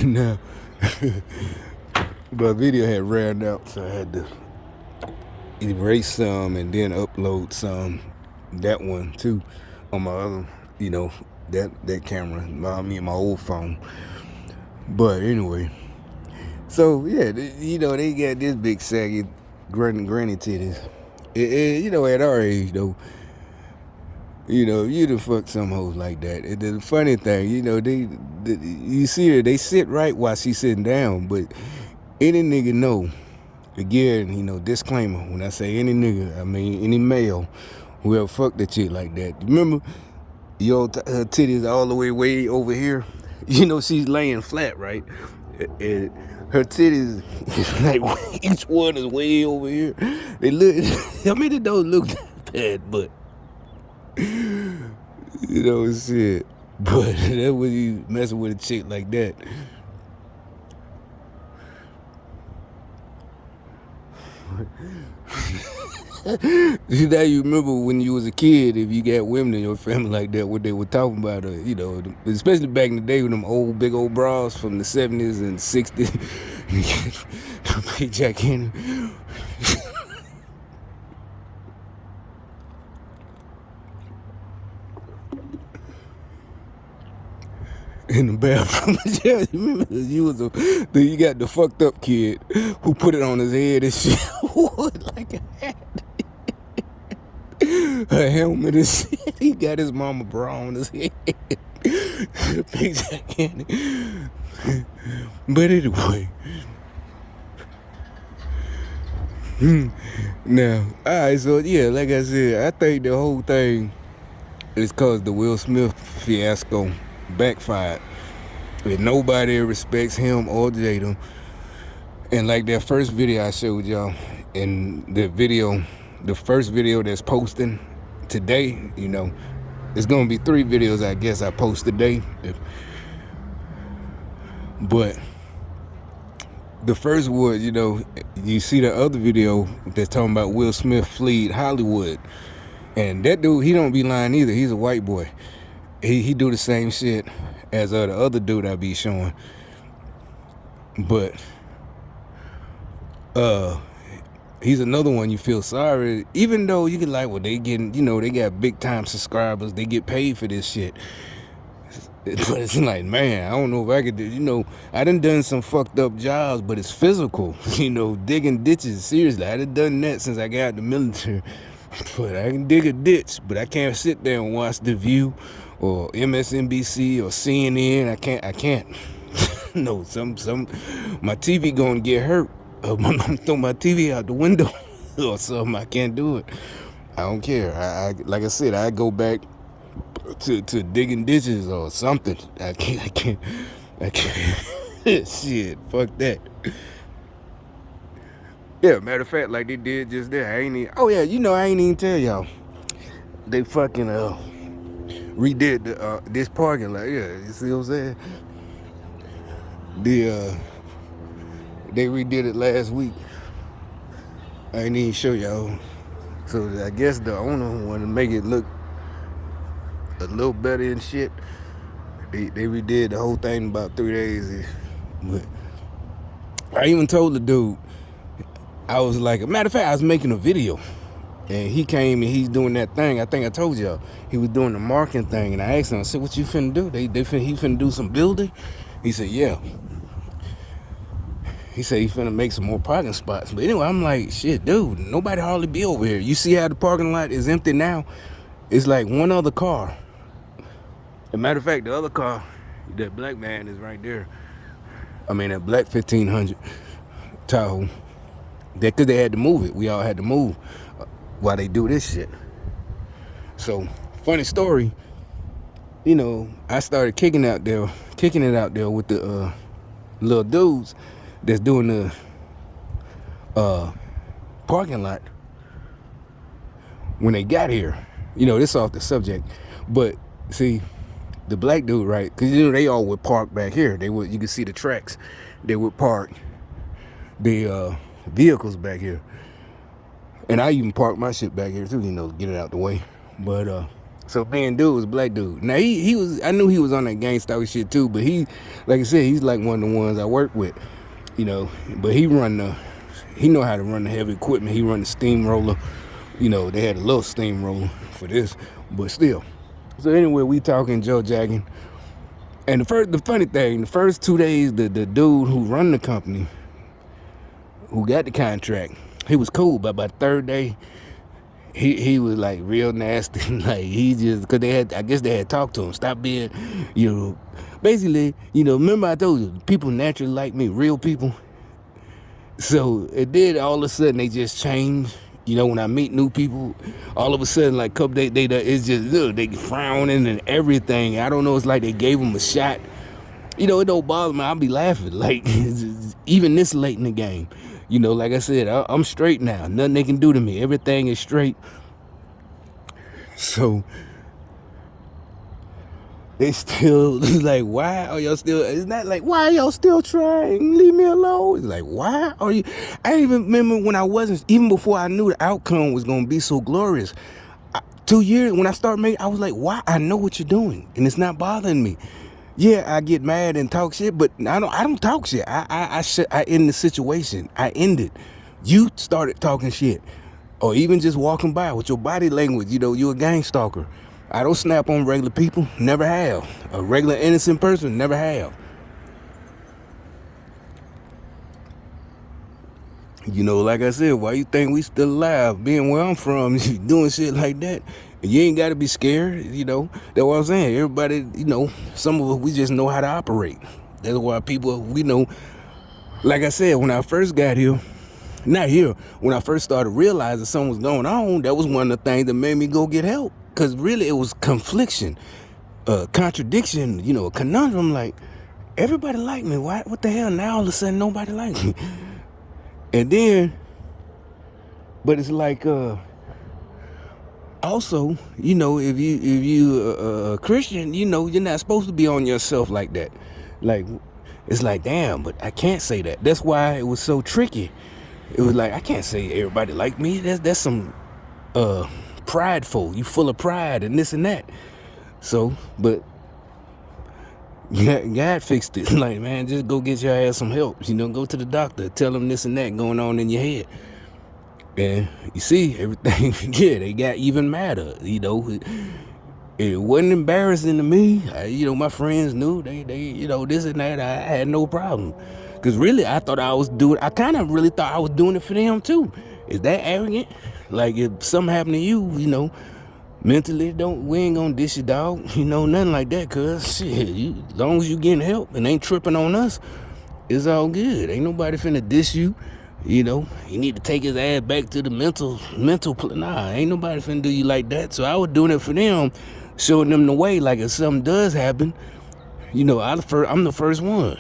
Now, but video had ran out, so I had to erase some and then upload some. That one too, on my other, that camera, my old phone. But anyway, so yeah, they got this big saggy granny titties. At our age though, you done fuck some hoes like that. And the funny thing, you see her, they sit right while she's sitting down, but any nigga know, again, disclaimer, when I say any nigga, I mean any male who ever fucked a chick like that. Remember, her titties all the way over here? She's laying flat, right? And her titties, like, each one is way over here. They look, I mean, it don't look that bad, but, shit. But that's when you messing with a chick like that. Now you remember when you was a kid, if you got women in your family like that, what they were talking about, especially back in the day with them big old bras from the 70s and 60s. Big Jack Henry. In the bathroom. Yeah, you remember you got the fucked up kid who put it on his head and shit. Like a hat. Her helmet and shit. He got his mama bra on his head. Big Jack Henry. But anyway. Now, alright, so yeah, like I said, I think the whole thing is cause the Will Smith fiasco backfired. And nobody respects him or Jada. And like that first video I showed y'all, and the first video that's posting today, it's gonna be 3 videos I guess I post today. But the first one, you see the other video that's talking about Will Smith fled Hollywood. And that dude, he don't be lying either. He's a white boy. He do the same shit as the other dude I be showing. But he's another one you feel sorry, even though you can like, well, they getting, they got big time subscribers, they get paid for this shit. But it's like, man, I don't know if I could do, I done some fucked up jobs, but it's physical, digging ditches. Seriously, I done that since I got out of the military. But I can dig a ditch, but I can't sit there and watch The View or MSNBC or CNN. I can't. No, my TV gonna get hurt. I'm gonna throw my TV out the window or something. I can't do it. I don't care. I like I said, I go back to digging ditches or something. I can't. Shit, fuck that. Yeah, matter of fact, like they did just there. I ain't even tell y'all. They fucking redid this parking lot. Yeah, you see what I'm saying? They redid it last week. I ain't even show y'all. So I guess the owner wanted to make it look a little better and shit. They redid the whole thing in about 3 days. But I even told the dude, I was like, matter of fact, I was making a video. And he came and he's doing that thing. I think I told y'all. He was doing the marking thing. And I asked him, I said, what you finna do? He finna do some building? He said, yeah. He said he finna make some more parking spots. But anyway, I'm like, shit, dude, nobody hardly be over here. You see how the parking lot is empty now? It's like one other car. As a matter of fact, the other car, that black man is right there. I mean, that black 1500 Tahoe. Because they had to move it. We all had to move while they do this shit. So, funny story. I started kicking it out there with the little dudes that's doing the parking lot when they got here. This off the subject, but see, the black dude, right? Because they all would park back here. You could see the tracks. They would park the vehicles back here, and I even parked my shit back here too. Get it out the way. But So man, dude was a black dude. Now he was, I knew he was on that gang stalker shit too, but he, like I said, he's like one of the ones I work with, you know. But he know how to run the heavy equipment. He run the steamroller. You know, they had a little steamroller for this, but still. So anyway, we talking Joe Jagging. And the funny thing, the first 2 days, the dude who run the company, who got the contract, he was cool. But by the third day, he was like real nasty. Like he just, cause I guess they had talked to him. Stop being, you know, basically, you know, remember I told you, people naturally like me, real people. So it did, all of a sudden they just changed. You know, when I meet new people, all of a sudden, like, couple days, it's just, look, they frowning and everything. I don't know, it's like they gave them a shot. You know, it don't bother me. I'll be laughing. Like, even this late in the game. You know, like I said, I'm straight now. Nothing they can do to me. Everything is straight. So, they still, like, why are y'all still, it's not like, why are y'all still trying? Leave me alone. It's like, why are you, I even remember when I wasn't, even before I knew the outcome was going to be so glorious. 2 years, when I started making, I was like, why? I know what you're doing, and it's not bothering me. Yeah, I get mad and talk shit, but I don't talk shit. I end the situation. I end it. You started talking shit, or even just walking by with your body language. You know, you're a gang stalker. I don't snap on regular people. Never have. A regular innocent person, never have. You know, like I said, why you think we still alive? Being where I'm from, doing shit like that. You ain't got to be scared, you know. That's what I'm saying. Everybody, you know, some of us, we just know how to operate. That's why people, we know, like I said, when I first got here, not here, when I first started realizing something was going on, that was one of the things that made me go get help. Because really it was confliction, contradiction, you know, a conundrum. Like, everybody liked me. Why? What the hell? Now all of a sudden nobody likes me. And then, but it's like, also, you know, if you a Christian, you know, you're not supposed to be on yourself like that. Like, it's like, damn, but I can't say that. That's why it was so tricky. It was like, I can't say everybody like me. That's some prideful. You full of pride and this and that. So, but God fixed it. Like, man, just go get your ass some help. You know, go to the doctor. Tell them this and that going on in your head. And you see, everything, yeah, they got even madder. You know, it wasn't embarrassing to me. You know, my friends knew. They, you know, this and that. I had no problem. Because really, I kind of really thought I was doing it for them too. Is that arrogant? Like, if something happened to you, you know, mentally, we ain't gonna dish you, dog. You know, nothing like that, cuz shit, as long as you getting help and ain't tripping on us, it's all good. Ain't nobody finna diss you. You know, you need to take his ass back to the mental. Nah, ain't nobody finna do you like that. So I was doing it for them, showing them the way. Like, if something does happen, you know, I'm the first one.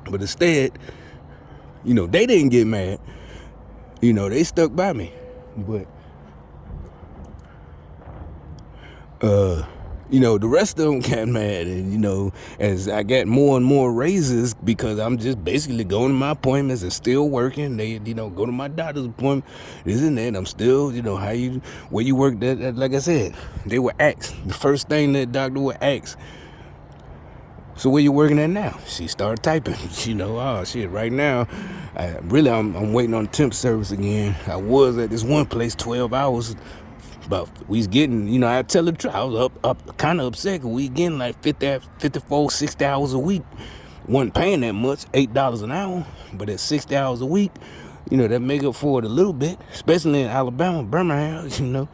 But instead, you know, they didn't get mad. You know, they stuck by me. But you know, the rest of them got mad. And, you know, as I got more and more raises, because I'm just basically going to my appointments and still working. They, you know, go to my doctor's appointment, this and that. I'm still, you know, where you work, that, like I said, they would ask. The first thing that doctor would ask, so where you working at now? She started typing. You know, oh shit, right now, I'm waiting on temp service again. I was at this one place 12 hours. But we was getting, you know, I tell the truth, I was up kind of upset, because we getting like 54, 60 hours a week. Wasn't paying that much, $8 an hour, but at 60 hours a week, you know, that make up for it a little bit, especially in Alabama, Birmingham, you know.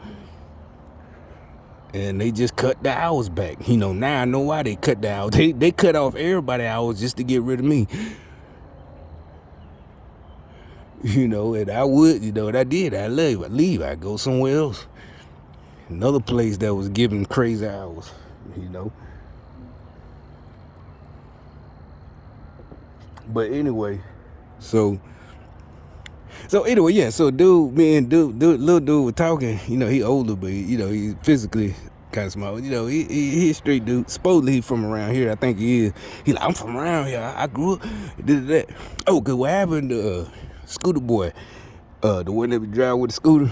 And they just cut the hours back. You know, now I know why they cut the hours. They cut off everybody hours just to get rid of me. You know, and I would, you know what I did? I leave. I go somewhere else. Another place that was giving crazy hours, you know. But anyway, so anyway, yeah. So little dude was talking. You know, he older, but you know, he's physically kind of small. You know, he's a street dude. Supposedly he from around here. I think he is. He like, I'm from around here. I grew up. Did that. Oh, cause what happened? Scooter boy, the one that would drive with the scooter.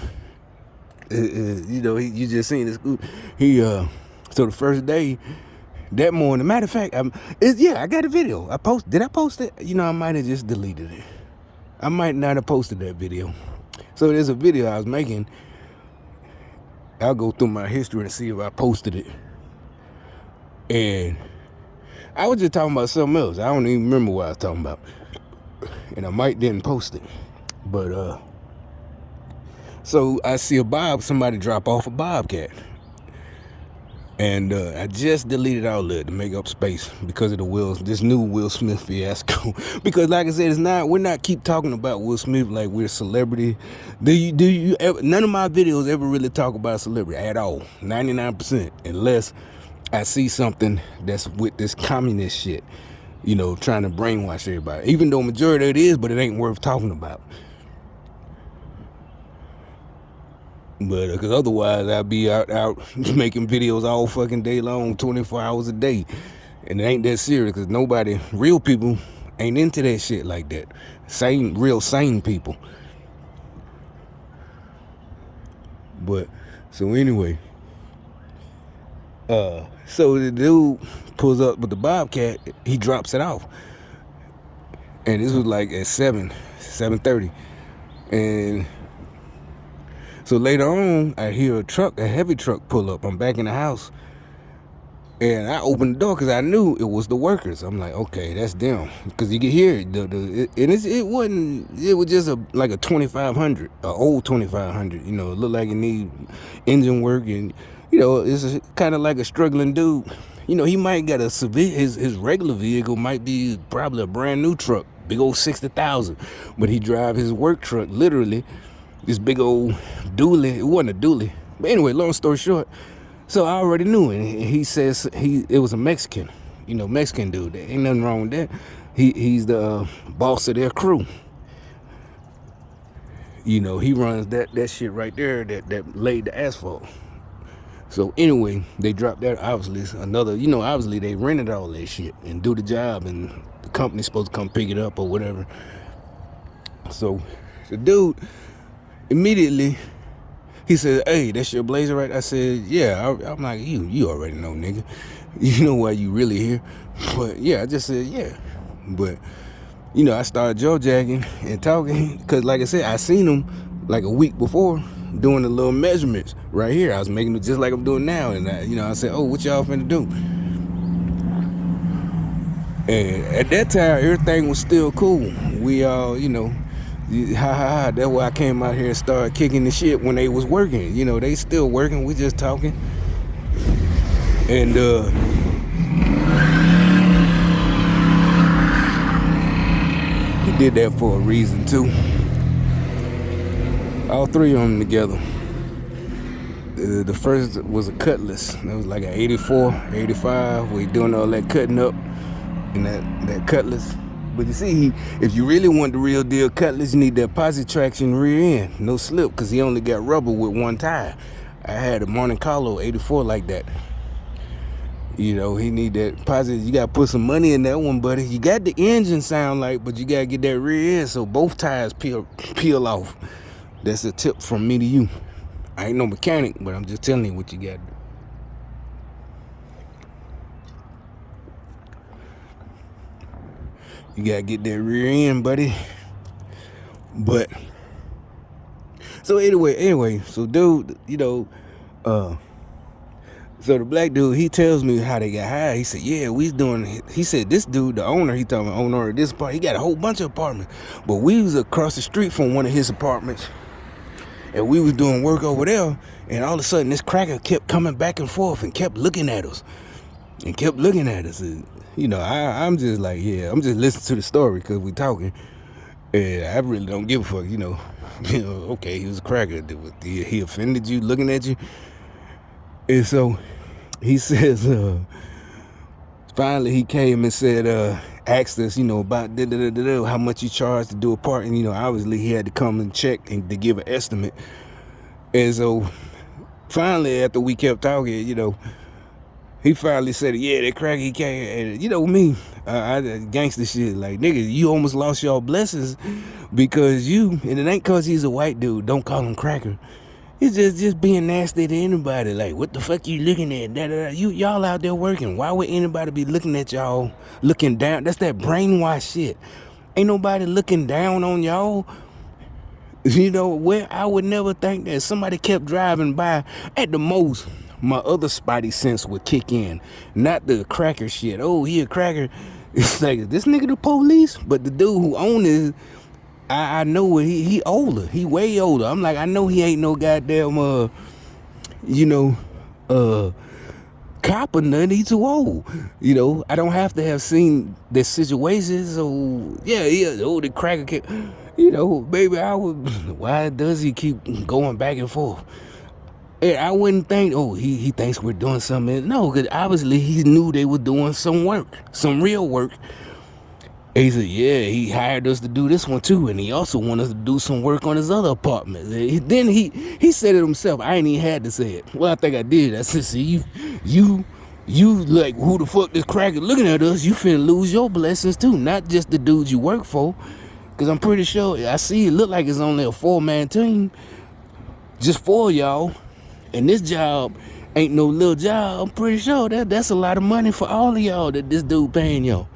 You know, you just seen this. So the first day, that morning, matter of fact, I got a video. Did I post it? You know, I might have just deleted it. I might not have posted that video. So there's a video I was making. I'll go through my history and see if I posted it. And I was just talking about something else. I don't even remember what I was talking about. And I might didn't post it. But so I see somebody drop off a bobcat. And I just deleted all of it to make up space because of this new Will Smith fiasco. Because like I said, we're not keep talking about Will Smith like we're a celebrity. None of my videos ever really talk about celebrity at all. 99%, unless I see something that's with this communist shit, you know, trying to brainwash everybody. Even though majority of it is, but it ain't worth talking about. But because otherwise I'd be out making videos all fucking day long, 24 hours a day. And it ain't that serious because real people ain't into that shit like that. Real sane people. But, so anyway. So the dude pulls up with the bobcat, he drops it off. And this was like at 7:30. And so later on, I hear a heavy truck pull up. I'm back in the house. And I opened the door because I knew it was the workers. I'm like, okay, that's them. Because you could hear it. It was just like a 2500, an old 2500. You know, it looked like it need engine work. And, you know, it's kind of like a struggling dude. You know, he might got his regular vehicle might be probably a brand new truck, big old 60,000. But he drive his work truck, literally, this big old dually. It wasn't a dually. But anyway, long story short, so I already knew it. He says it was a Mexican, you know, Mexican dude. There ain't nothing wrong with that. He's the boss of their crew. You know, he runs that shit right there that laid the asphalt. So anyway, they dropped that. Obviously they rented all that shit and do the job, and the company's supposed to come pick it up or whatever. So the dude immediately, he said, hey, that's your blazer, right? I said, yeah. I'm like, you already know, nigga. You know why you really here. But yeah, I just said, yeah. But, you know, I started jaw-jacking and talking because, like I said, I seen him like a week before doing the little measurements right here. I was making it just like I'm doing now. And, I said, oh, what y'all finna do? And at that time, everything was still cool. We all, you know, that's why I came out here and started kicking the shit when they was working. You know, they still working. We just talking. And he did that for a reason too. All three of them together. The first was a Cutlass. It was like an 84, 85. We doing all that cutting up in that Cutlass. But you see, if you really want the real deal Cutlass, you need that posi traction rear end, no slip, because he only got rubber with one tire. I had a Monte Carlo 84 like that. You know, he need that posi. You got to put some money in that one, buddy. You got the engine sound like, but you got to get that rear end so both tires peel off. That's a tip from me to you. I ain't no mechanic, but I'm just telling you what you got to do. You gotta get that rear end, buddy. But so anyway, so dude, you know, so the black dude, he tells me how they got hired. He said, yeah, he said this dude, the owner, he told me owner of this part, he got a whole bunch of apartments. But we was across the street from one of his apartments. And we was doing work over there, and all of a sudden this cracker kept coming back and forth and kept looking at us. And, you know, I'm just like, yeah, I'm just listening to the story because we talking. And I really don't give a fuck, you know. Okay, he was a cracker. He offended you looking at you? And so he says, finally he came and said, asked us, you know, about how much you charge to do a part. And, you know, obviously he had to come and check and to give an estimate. And so finally, after we kept talking, you know, he finally said, yeah, that cracker, he came. And, you know me, I gangster shit. Like, nigga, you almost lost your blessings because and it ain't because he's a white dude. Don't call him cracker. It's just being nasty to anybody. Like, what the fuck you looking at? Da, da, da. Y'all out there working. Why would anybody be looking at y'all, looking down? That's that brainwash shit. Ain't nobody looking down on y'all. You know, where I would never think that somebody kept driving by. At the most, my other spidey sense would kick in. Not the cracker shit. Oh, he a cracker. It's like, is this nigga the police? But the dude who owned it, I know he older. He way older. I'm like, I know he ain't no goddamn you know, uh cop or nothing. He too old. You know, I don't have to have seen the situations. So yeah, oh, the cracker can, you know, baby, I would. Why does he keep going back and forth? And I wouldn't think, oh, he thinks we're doing something. No, because obviously he knew they were doing some work, some real work. And he said, yeah, he hired us to do this one too, and he also wanted us to do some work on his other apartment. Then he said it himself. I ain't even had to say it. Well, I think I did. I said, see, you like, who the fuck this cracker looking at us? You finna lose your blessings too, not just the dudes you work for. Because I'm pretty sure, I see it look like it's only a 4-man team, just 4 y'all. And this job ain't no little job. I'm pretty sure that's a lot of money for all of y'all that this dude paying y'all.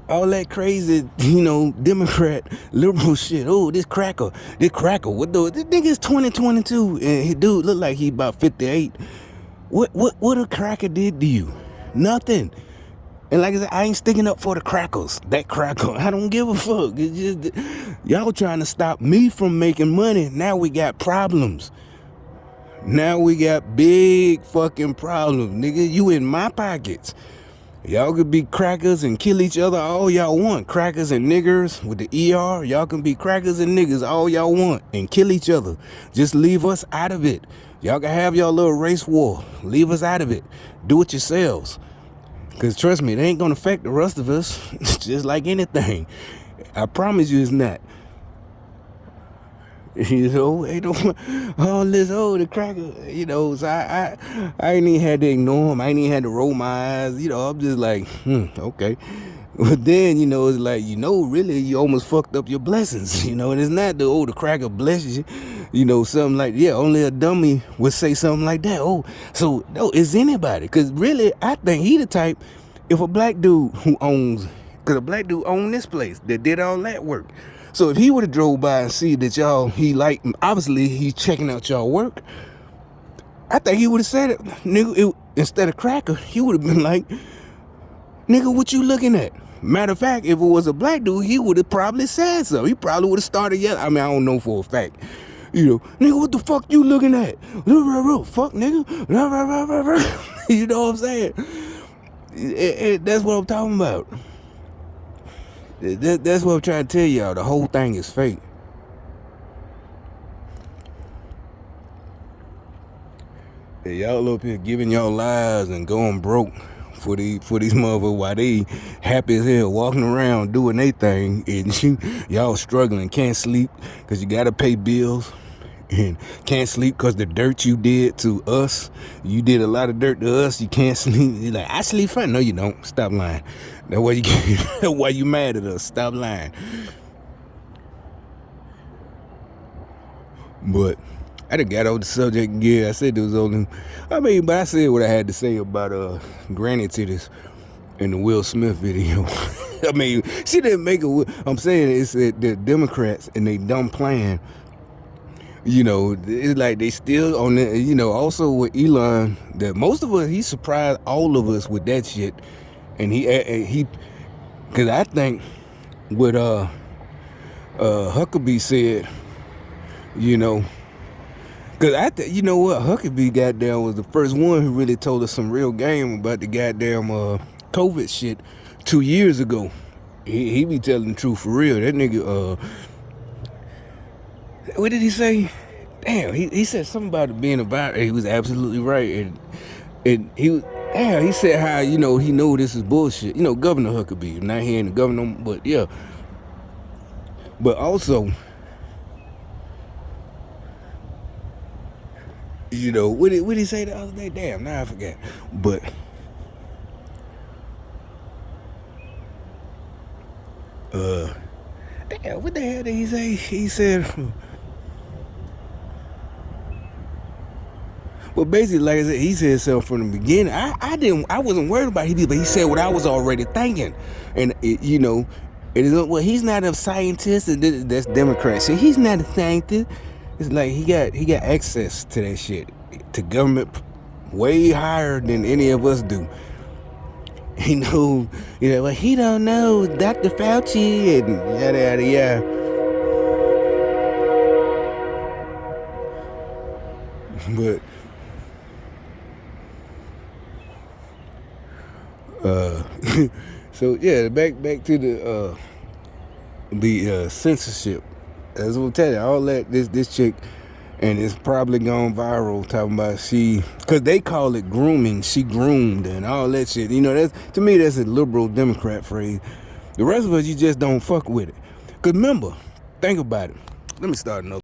All that crazy, you know, Democrat, liberal shit. Oh, this cracker. What the? This nigga is 2022, and his dude look like he about 58. What a cracker did to you? Nothing. And like I said, I ain't sticking up for the crackers. That cracker, I don't give a fuck. It's just, y'all trying to stop me from making money. Now we got problems. Now we got big fucking problems, nigga. You in my pockets. Y'all could be crackers and kill each other all y'all want. Crackers and niggers with the ER. Y'all can be crackers and niggas all y'all want and kill each other. Just leave us out of it. Y'all can have y'all little race war. Leave us out of it. Do it yourselves. Because trust me, it ain't going to affect the rest of us. Just like anything. I promise you it's not. You know, ain't no all this, oh, the cracker, you know. So I ain't even had to ignore him. I ain't even had to roll my eyes. You know, I'm just like, okay. But then, you know, it's like, you know, really, you almost fucked up your blessings. You know, and it's not the, oh, the cracker blesses you. You know, something like, yeah, only a dummy would say something like that. Oh, so, no, it's anybody. Because really, I think he the type, if a black dude who owns, because a black dude owned this place that did all that work. So if he would have drove by and see that y'all, he like, obviously he's checking out y'all work, I think he would have said it, nigga, instead of cracker, he would have been like, nigga, what you looking at? Matter of fact, if it was a black dude, he would have probably said so. He probably would have started yelling. I mean, I don't know for a fact. You know, nigga, what the fuck you looking at? Fuck, nigga. You know what I'm saying? That's what I'm talking about. That's what I'm trying to tell y'all. The whole thing is fake. And y'all up here giving y'all lives and going broke for these motherfuckers while they happy as hell walking around doing their thing, and y'all struggling, can't sleep because you gotta pay bills, and can't sleep because the dirt you did to us. You did a lot of dirt to us. You can't sleep. You're like, I sleep fine. No, you don't. Stop lying. That's why why you mad at us. Stop lying. But I done got off the subject again. I said there was only, but I said what I had to say about granny titties in the Will Smith video. I mean, she didn't make it. I'm saying it's the Democrats and they dumb plan. You know, it's like they still on the, you know, also with Elon, that most of us, he surprised all of us with that shit. And he, because I think what Huckabee said, you know, because you know what, Huckabee goddamn was the first one who really told us some real game about the goddamn COVID shit 2 years ago. He be telling the truth for real. That nigga, what did he say? Damn, he said something about it being a virus. He was absolutely right. And he said how, you know, he know this is bullshit. You know, Governor Huckabee, not hearing the governor, but yeah. But also, you know, what did he say the other day? Damn, now I forgot. But damn, what the hell did he say? He said, Well, basically, like I said, he said something from the beginning. I wasn't worried about him, but he said what I was already thinking, and you know, it is well. He's not a scientist, and that's Democrat shit. He's not a scientist. It's like he got access to that shit, to government, way higher than any of us do. He know, well, he don't know Dr. Fauci and yada yada yada. But so yeah, back to the censorship. As we'll tell you, all that this chick, and it's probably gone viral talking about because they call it grooming. She groomed and all that shit. That's, to me, that's a liberal Democrat phrase. The rest of us, you just don't fuck with it. Cause remember, think about it. Let me start another.